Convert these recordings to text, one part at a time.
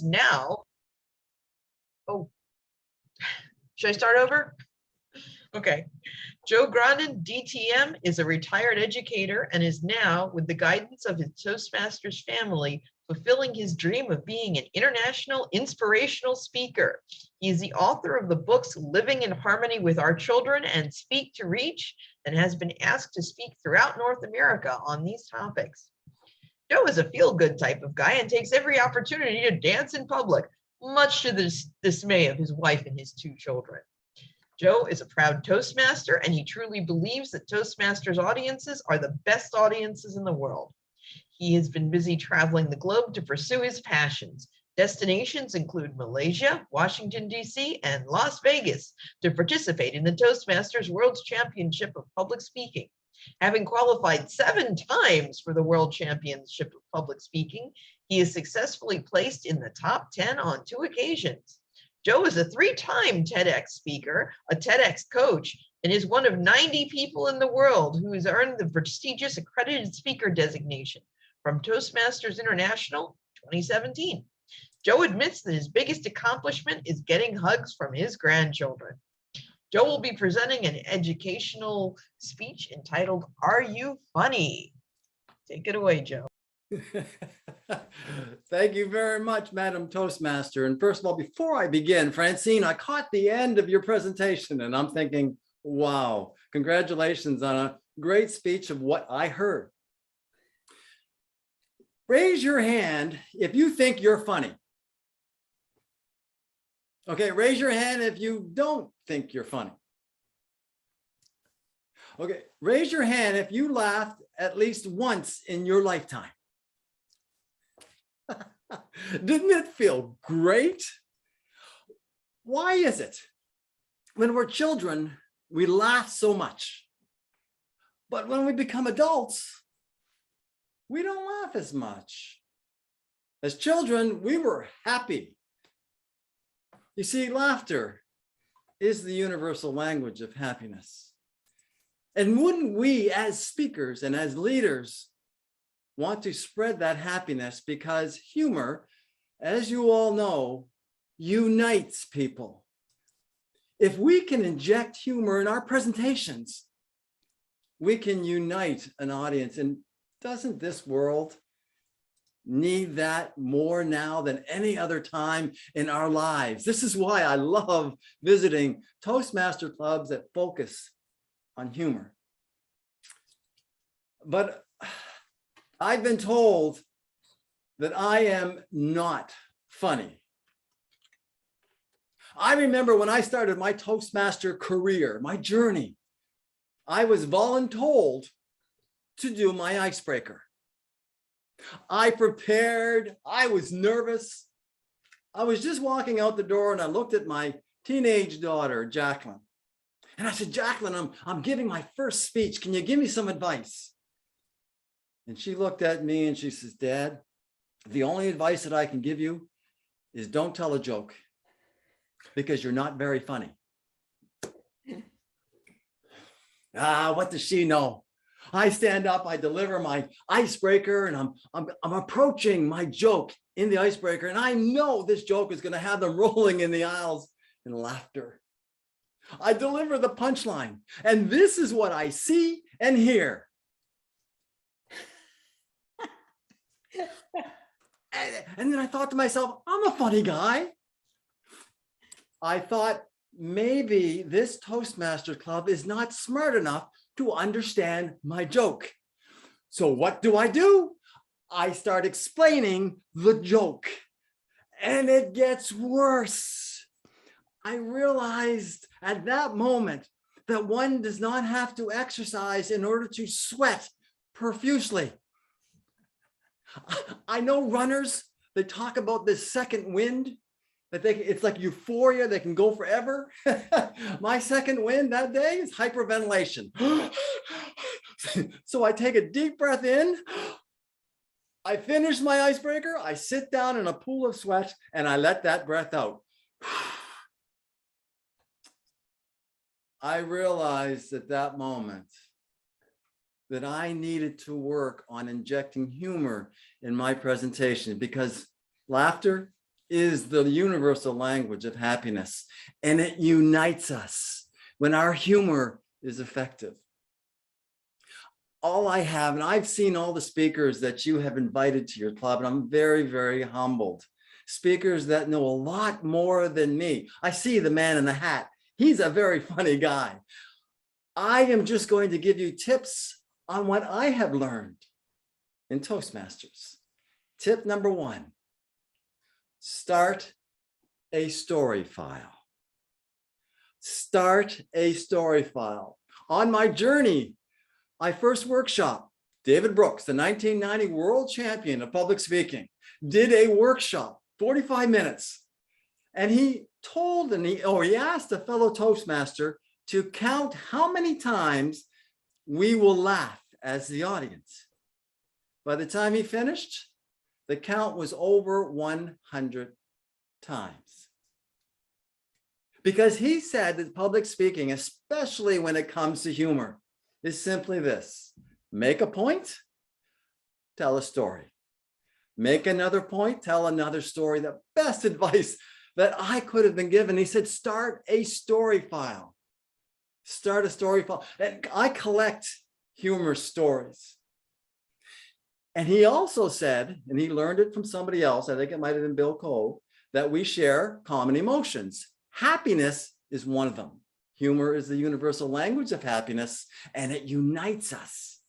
now, oh, should I start over? Okay. Joe Grondin, DTM, is a retired educator and is now, with the guidance of his Toastmasters family, fulfilling his dream of being an international inspirational speaker. He is the author of the books Living in Harmony with Our Children and Speak to Reach, and has been asked to speak throughout North America on these topics. Joe is a feel-good type of guy and takes every opportunity to dance in public, much to the dismay of his wife and his 2 children. Joe is a proud Toastmaster, and he truly believes that Toastmasters audiences are the best audiences in the world. He has been busy traveling the globe to pursue his passions. Destinations include Malaysia, Washington, D.C., and Las Vegas to participate in the Toastmasters World Championship of Public Speaking. Having qualified 7 times for the World Championship of Public Speaking, he is successfully placed in the top 10 on 2 occasions. Joe is a 3-time TEDx speaker, a TEDx coach, and is one of 90 people in the world who has earned the prestigious accredited speaker designation from Toastmasters International 2017. Joe admits that his biggest accomplishment is getting hugs from his grandchildren. Joe will be presenting an educational speech entitled, "Are You Funny?" Take it away, Joe. Thank you very much, Madam Toastmaster. And first of all, before I begin, Francine, I caught the end of your presentation and I'm thinking, wow, congratulations on a great speech of what I heard. Raise your hand if you think you're funny. Okay, raise your hand if you don't think you're funny. Okay, raise your hand if you laughed at least once in your lifetime. Didn't it feel great? Why is it when we're children, we laugh so much, but when we become adults, we don't laugh as much? As children, we were happy. You see, laughter is the universal language of happiness. And wouldn't we as speakers and as leaders want to spread that happiness, because humor, as you all know, unites people. If we can inject humor in our presentations, we can unite an audience. And doesn't this world need that more now than any other time in our lives? This is why I love visiting Toastmaster clubs that focus on humor. But I've been told that I am not funny. I remember when I started my Toastmaster career, my journey, I was voluntold to do my icebreaker. I prepared, I was nervous. I was just walking out the door and I looked at my teenage daughter, Jacqueline. And I said, Jacqueline, I'm giving my first speech. Can you give me some advice? And she looked at me and she says, Dad, the only advice that I can give you is don't tell a joke because you're not very funny. What does she know? I stand up, I deliver my icebreaker, and I'm approaching my joke in the icebreaker, and I know this joke is going to have them rolling in the aisles in laughter. I deliver the punchline, and this is what I see and hear. And then I thought to myself, I'm a funny guy. I thought maybe this Toastmaster Club is not smart enough to understand my joke. So what do? I start explaining the joke, and it gets worse. I realized at that moment that one does not have to exercise in order to sweat profusely. I know runners, they talk about this second wind, that it's like euphoria, they can go forever. My second wind that day is hyperventilation. So I take a deep breath in, I finish my icebreaker, I sit down in a pool of sweat, and I let that breath out. I realized at that moment that I needed to work on injecting humor in my presentation, because laughter is the universal language of happiness, and it unites us when our humor is effective. All I have, and I've seen all the speakers that you have invited to your club, and I'm very, very humbled. Speakers that know a lot more than me. I see the man in the hat. He's a very funny guy. I am just going to give you tips on what I have learned in Toastmasters. Tip number 1, start a story file. Start a story file. On my journey, my first workshop, David Brooks, the 1990 world champion of public speaking, did a workshop, 45 minutes. And he told, he asked a fellow Toastmaster to count how many times we will laugh as the audience. By the time he finished, the count was over 100 times. Because he said that public speaking, especially when it comes to humor, is simply this: make a point, tell a story. Make another point, tell another story. The best advice that I could have been given. He said, start a story file. Start a story file. And I collect humor stories. And he also said, and he learned it from somebody else, I think it might have been Bill Cole, that we share common emotions. Happiness is one of them. Humor is the universal language of happiness, and it unites us.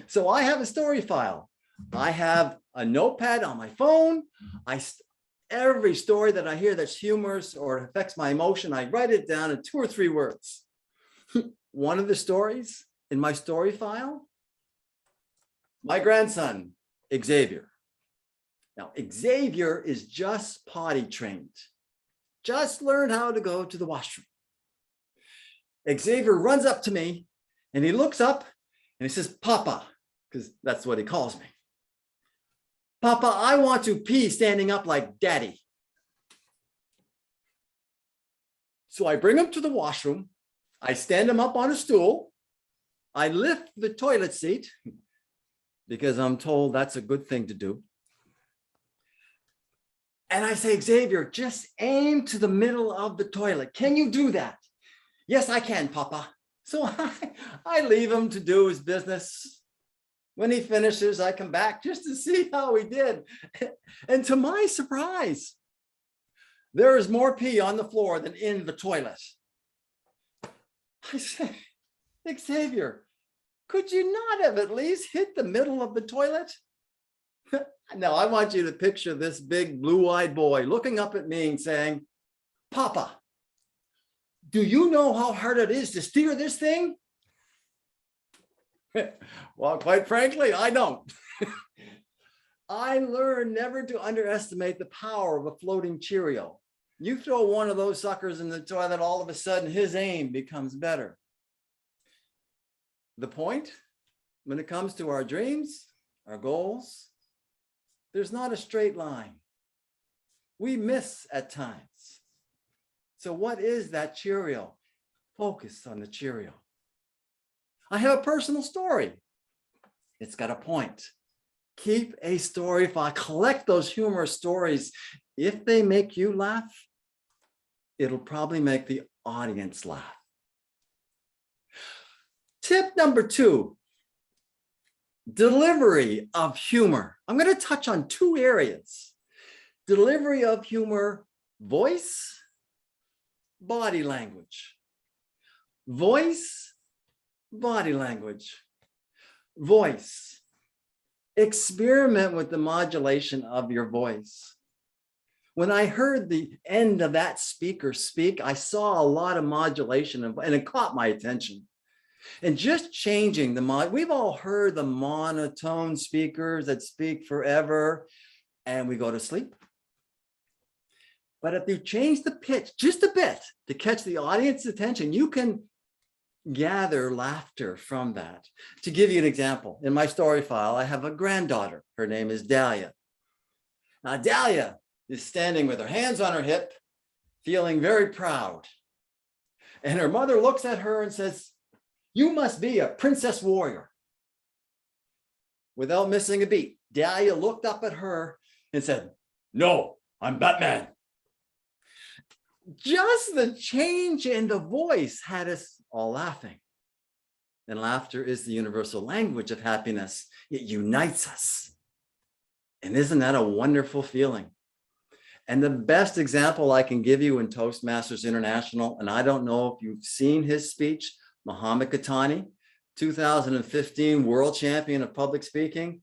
So I have a story file. I have a notepad on my phone. Every story that I hear that's humorous or affects my emotion, I write it down in 2 or 3 words. One of the stories in my story file, my grandson, Xavier. Now, Xavier is just potty trained. Just learned how to go to the washroom. Xavier runs up to me and he looks up and he says, Papa, because that's what he calls me. Papa, I want to pee standing up like Daddy. So I bring him to the washroom. I stand him up on a stool. I lift the toilet seat because I'm told that's a good thing to do. And I say, Xavier, just aim to the middle of the toilet. Can you do that? Yes, I can, Papa. So I leave him to do his business. When he finishes, I come back just to see how he did. And to my surprise, there is more pee on the floor than in the toilet. I say, Xavier, could you not have at least hit the middle of the toilet? Now, I want you to picture this big blue-eyed boy looking up at me and saying, Papa, do you know how hard it is to steer this thing? Well, quite frankly, I don't. I learned never to underestimate the power of a floating Cheerio. You throw one of those suckers in the toilet, all of a sudden his aim becomes better. The point, when it comes to our dreams, our goals, there's not a straight line. We miss at times. So what is that Cheerio? Focus on the Cheerio. I have a personal story. It's got a point. Keep a story file. Collect those humorous stories. If they make you laugh, it'll probably make the audience laugh. Tip number 2, delivery of humor. I'm going to touch on 2 areas. Delivery of humor, voice, body language. Voice, body language. Voice. Experiment with the modulation of your voice. When I heard the end of that speaker speak, I saw a lot of modulation and it caught my attention. And just changing we've all heard the monotone speakers that speak forever and we go to sleep. But if you change the pitch just a bit to catch the audience's attention, you can gather laughter from that. To give you an example, in my story file, I have a granddaughter. Her name is Dahlia. Now, Dahlia is standing with her hands on her hip, feeling very proud. And her mother looks at her and says, "You must be a princess warrior." Without missing a beat, Dahlia looked up at her and said, "No, I'm Batman. Just the change in the voice had us all laughing. And laughter is the universal language of happiness. It unites us. And isn't that a wonderful feeling? And the best example I can give you in Toastmasters International, and I don't know if you've seen his speech, Muhammad Khatani, 2015 world champion of public speaking.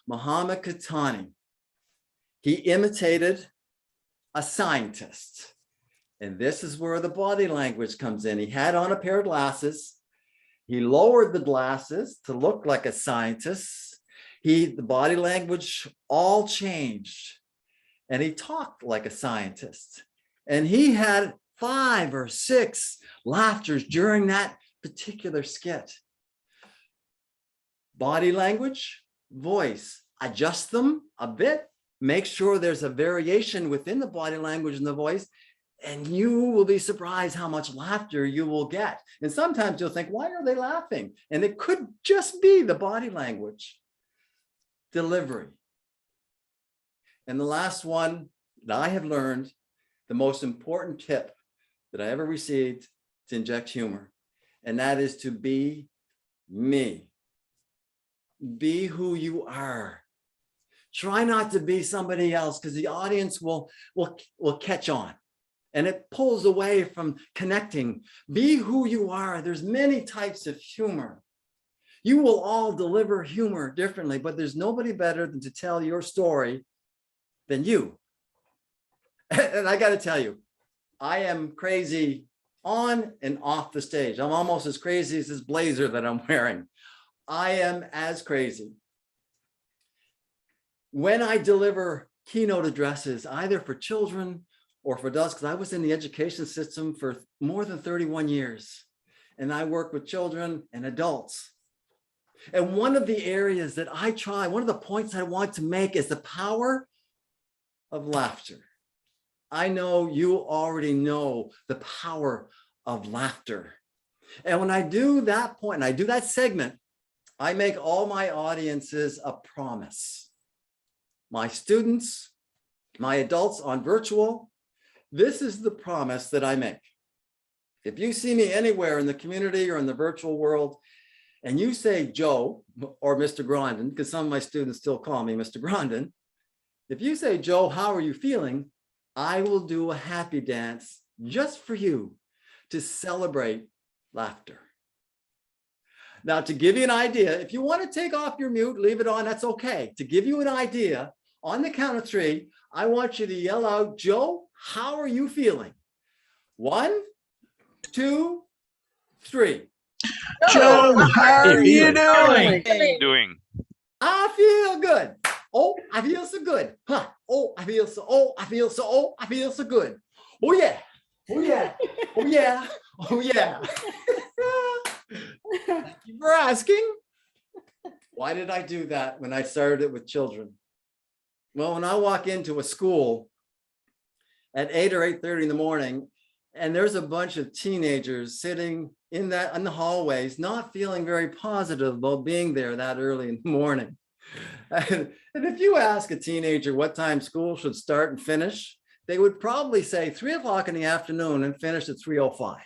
Muhammad Khatani, he imitated a scientist. And this is where the body language comes in. He had on a pair of glasses. He lowered the glasses to look like a scientist. The body language all changed. And he talked like a scientist. And he had 5 or 6 laughters during that particular skit. Body language, voice, adjust them a bit, make sure there's a variation within the body language and the voice, and you will be surprised how much laughter you will get. And sometimes you'll think, why are they laughing? And it could just be the body language. Delivery. And the last one that I have learned, the most important tip that I ever received to inject humor, and that is to be me. Be who you are. Try not to be somebody else, because the audience will catch on. And it pulls away from connecting. Be who you are. There's many types of humor. You will all deliver humor differently, but there's nobody better than to tell your story than you. And I got to tell you, I am crazy on and off the stage. I'm almost as crazy as this blazer that I'm wearing. I am as crazy. When I deliver keynote addresses, either for children or for adults, because I was in the education system for more than 31 years, and I work with children and adults. And one of the areas that I try, one of the points I want to make is the power of laughter. I know you already know the power of laughter. And when I do that point, and I do that segment, I make all my audiences a promise. My students, my adults on virtual, this is the promise that I make. If you see me anywhere in the community or in the virtual world, and you say Joe or Mr. Grondin, because some of my students still call me Mr. Grondin, if you say, Joe, how are you feeling? I will do a happy dance just for you to celebrate laughter. Now, to give you an idea, if you want to take off your mute, leave it on, that's okay. To give you an idea, on the count of 3, I want you to yell out, Joe, how are you feeling? 1, 2, 3. Joe, how are you doing? I feel good. Oh, I feel so good. Huh. Oh, I feel so, I feel so good. Oh yeah. Oh yeah. Oh yeah. Oh yeah. Thank you for asking. Why did I do that when I started it with children? Well, when I walk into a school at 8 or 8:30 in the morning, and there's a bunch of teenagers sitting in the hallways, not feeling very positive about being there that early in the morning. And if you ask a teenager what time school should start and finish, they would probably say 3 o'clock in the afternoon and finish at 3:05.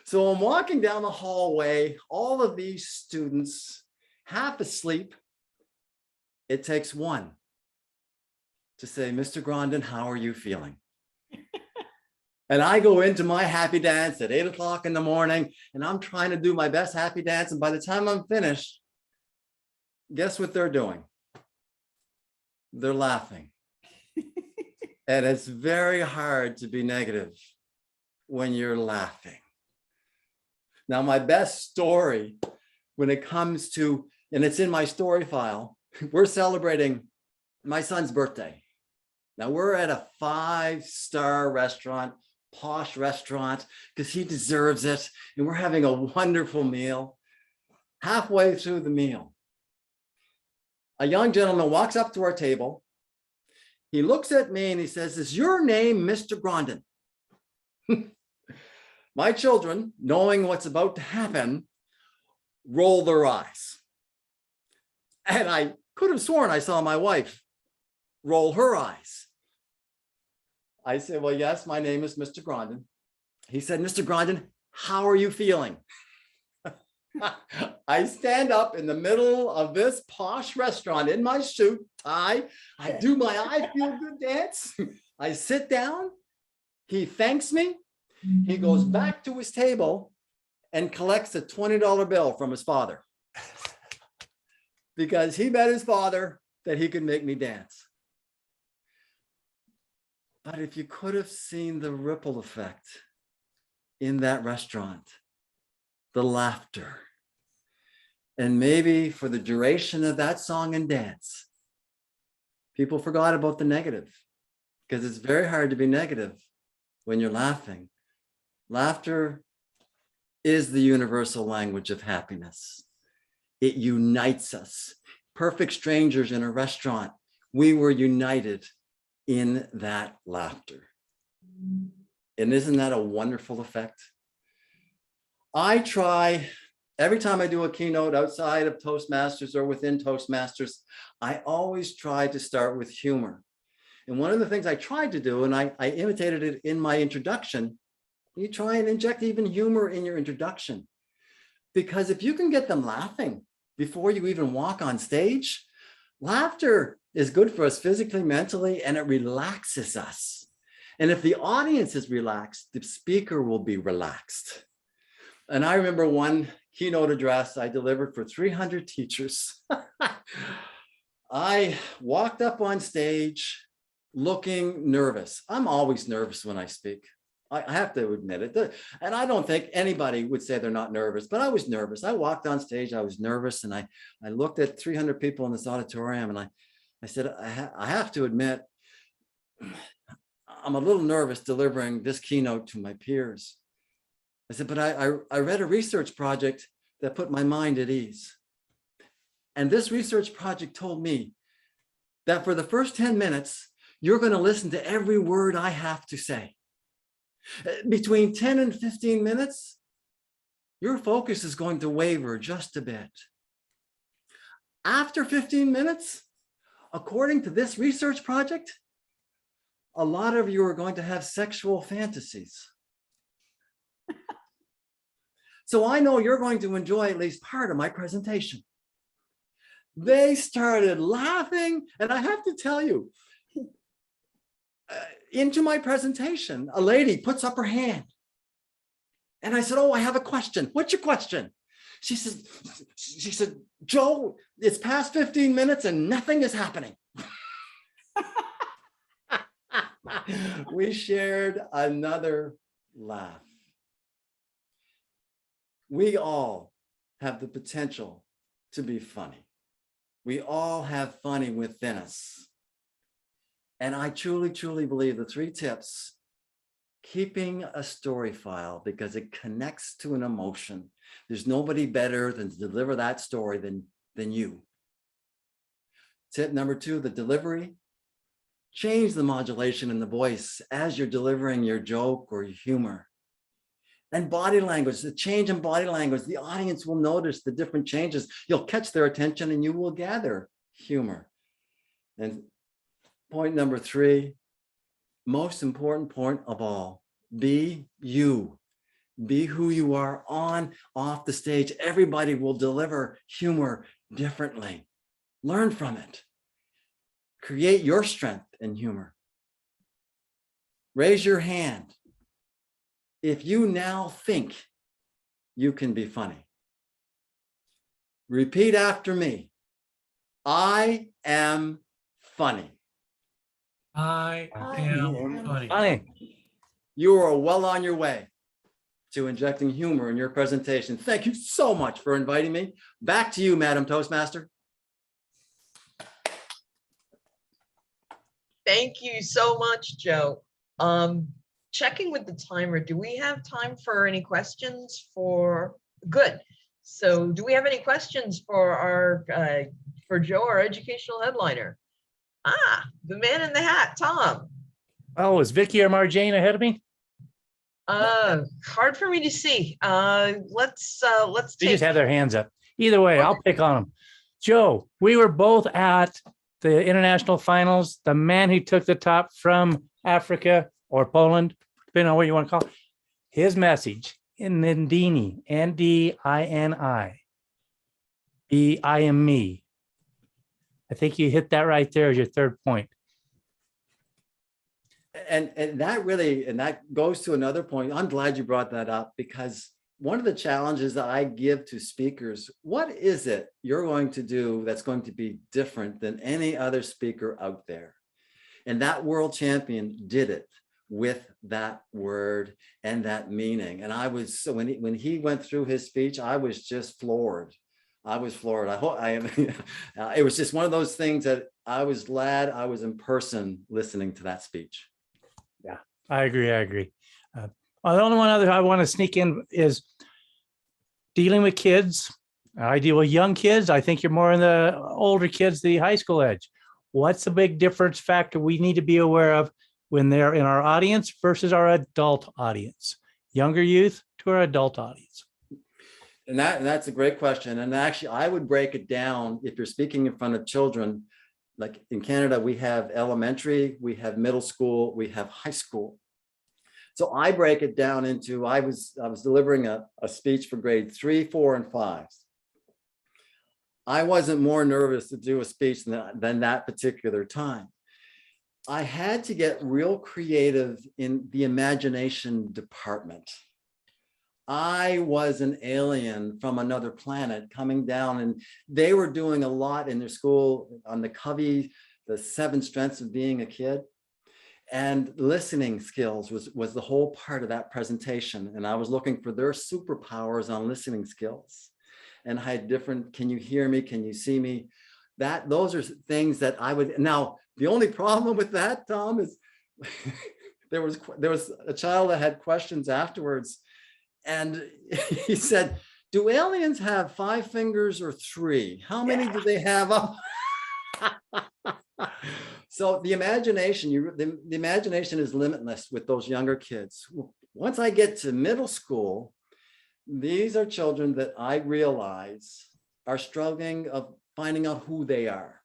So I'm walking down the hallway, all of these students, half asleep. It takes one to say, Mr. Grondin, how are you feeling? And I go into my happy dance at 8 o'clock in the morning, and I'm trying to do my best happy dance. And by the time I'm finished, guess what they're doing? They're laughing. And it's very hard to be negative when you're laughing. Now, my best story when it comes to, and it's in my story file, we're celebrating my son's birthday. Now we're at a 5-star restaurant, posh restaurant, because he deserves it. And we're having a wonderful meal. Halfway through the meal, a young gentleman walks up to our table. He looks at me and he says, is your name Mr. Grondin? My children, knowing what's about to happen, roll their eyes. And I could have sworn I saw my wife roll her eyes. I said, well, yes, my name is Mr. Grondin. He said, Mr. Grondin, how are you feeling? I stand up in the middle of this posh restaurant in my suit, tie. I do my I feel good dance. I sit down. He thanks me. He goes back to his table and collects a $20 bill from his father because he bet his father that he could make me dance. But if you could have seen the ripple effect in that restaurant, the laughter, and maybe for the duration of that song and dance, people forgot about the negative because it's very hard to be negative when you're laughing. Laughter is the universal language of happiness. It unites us. Perfect strangers in a restaurant, we were united in that laughter. And isn't that a wonderful effect? I try, every time I do a keynote outside of Toastmasters or within Toastmasters, I always try to start with humor. And one of the things I tried to do, and I imitated it in my introduction, you try and inject even humor in your introduction. Because if you can get them laughing before you even walk on stage, laughter is good for us physically, mentally, and it relaxes us. And if the audience is relaxed, the speaker will be relaxed. And I remember one keynote address I delivered for 300 teachers. I walked up on stage looking nervous. I'm always nervous when I speak. I have to admit it. And I don't think anybody would say they're not nervous, but I was nervous. I walked on stage, I was nervous, and I looked at 300 people in this auditorium, and I said, I have to admit, I'm a little nervous delivering this keynote to my peers. I said, but I read a research project that put my mind at ease. And this research project told me that for the first 10 minutes, you're going to listen to every word I have to say. Between 10 and 15 minutes, your focus is going to waver just a bit. After 15 minutes, according to this research project, a lot of you are going to have sexual fantasies. So I know you're going to enjoy at least part of my presentation. They started laughing, and I have to tell you, into my presentation, a lady puts up her hand. And I said, oh, I have a question. What's your question? She said, Joe, it's past 15 minutes and nothing is happening. We shared another laugh. We all have the potential to be funny. We all have funny within us. And I truly, truly believe the 3 tips: keeping a story file because it connects to an emotion. There's nobody better than to deliver that story than you. Tip number 2, the delivery. Change the modulation in the voice as you're delivering your joke or your humor. And body language, the change in body language, the audience will notice the different changes. You'll catch their attention and you will gather humor. And point number 3, most important point of all, be you. Be who you are on, off the stage. Everybody will deliver humor differently. Learn from it. Create your strength in humor. Raise your hand if you now think you can be funny. Repeat after me. I am funny. I am funny. Funny. You are well on your way to injecting humor in your presentation. Thank you so much for inviting me. Back to you, Madam Toastmaster. Thank you so much, Joe. Checking with the timer, do we have time for any questions for, good. So do we have any questions for for Joe, our educational headliner? Ah, the man in the hat, Tom. Oh, is Vicky or Marjane ahead of me? Hard for me to see. Let's They take. just have their hands up. Either way, I'll pick on them. Joe, we were both at the international finals. The man who took the top from Africa, or Poland, depending on what you want to call it. His message in Ndini, Ndini, be I am me. I think you hit that right there as your third point. And that goes to another point. I'm glad you brought that up, because one of the challenges that I give to speakers, what is it you're going to do that's going to be different than any other speaker out there? And that world champion did it with that word and that meaning. And I was, so when he went through his speech, I was just floored. I was floored. I hope I am. It was just one of those things that I was glad I was in person listening to that speech. Yeah, I agree. The only one other I want to sneak in is dealing with kids. I deal with young kids. I think you're more in the older kids, the high school age. What's the big difference factor we need to be aware of when they're in our audience versus our adult audience? Younger youth to our adult audience. And that's a great question. And actually, I would break it down. If you're speaking in front of children, like in Canada, we have elementary, we have middle school, we have high school. So I break it down into, I was delivering a speech for grade 3, 4, and 5. I wasn't more nervous to do a speech than that particular time. I had to get real creative in the imagination department. I was an alien from another planet coming down, and they were doing a lot in their school on the Covey, the 7 strengths of being a kid. And listening skills was the whole part of that presentation. And I was looking for their superpowers on listening skills. And I had different, can you hear me? Can you see me? Those are things that I would, now, the only problem with that, Tom, is there was a child that had questions afterwards. And he said, do aliens have 5 fingers or 3? How many do they have up? So the imagination, the imagination is limitless with those younger kids. Once I get to middle school, these are children that I realize are struggling of finding out who they are.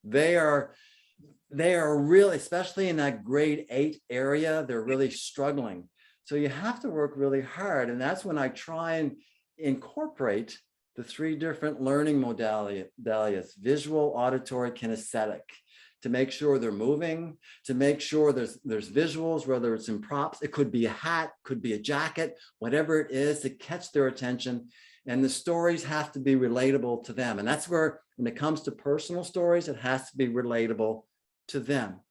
They are really, especially in that grade 8 area, they're really struggling. So you have to work really hard. And that's when I try and incorporate the 3 different learning modalities, visual, auditory, kinesthetic, to make sure they're moving, to make sure there's visuals, whether it's in props, it could be a hat, could be a jacket, whatever it is, to catch their attention. And the stories have to be relatable to them. And that's where, when it comes to personal stories, it has to be relatable to them.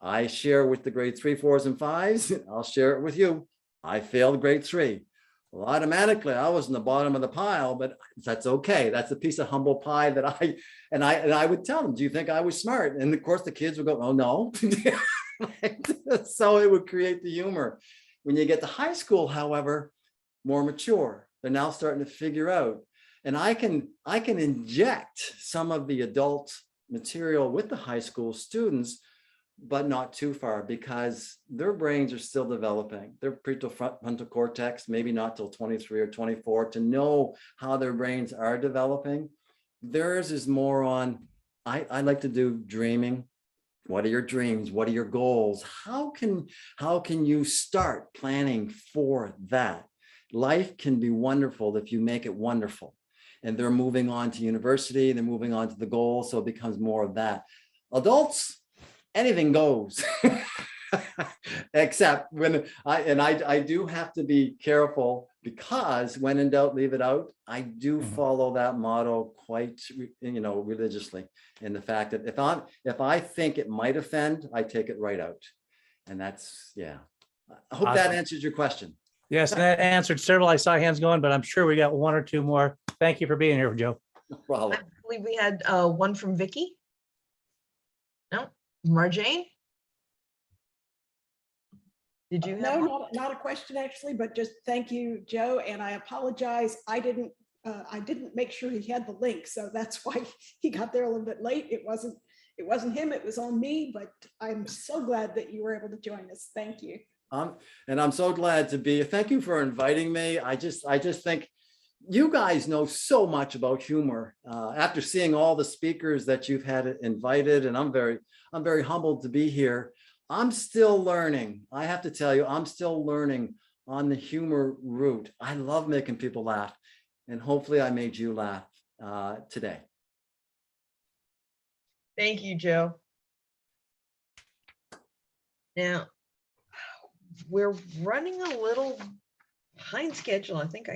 I share with the grade 3, 4s, and 5s. I'll share it with you. I failed grade 3. Well, automatically, I was in the bottom of the pile, but that's okay. That's a piece of humble pie that I would tell them, do you think I was smart? And of course, the kids would go, oh, no. So it would create the humor. When you get to high school, however, more mature, they're now starting to figure out. And I can inject some of the adult material with the high school students, but not too far, because their brains are still developing. Their prefrontal cortex, maybe not till 23 or 24, to know how their brains are developing. Theirs is more on, I like to do dreaming. What are your dreams? What are your goals? How can you start planning for that? Life can be wonderful if you make it wonderful. And they're moving on to university, they're moving on to the goal, so it becomes more of that. Adults, anything goes. Except when I do have to be careful, because when in doubt, leave it out. I do follow that motto quite, religiously, in the fact that if I think it might offend, I take it right out. And that's, yeah. I hope that answers your question. Yes, and that answered several. I saw hands going, but I'm sure we got 1 or 2 more. Thank you for being here, Joe. No problem. I believe we had one from Vicky. No, Marjane? Did you have? No, not a question actually, but just thank you, Joe. And I apologize. I didn't make sure he had the link, so that's why he got there a little bit late. It wasn't him, it was on me, but I'm so glad that you were able to join us. Thank you. And I'm so glad to be. Thank you for inviting me. I just think you guys know so much about humor. After seeing all the speakers that you've had invited, and I'm very humbled to be here. I'm still learning. I have to tell you, I'm still learning on the humor route. I love making people laugh, and hopefully I made you laugh today. Thank you, Joe. Now, we're running a little behind schedule. I think I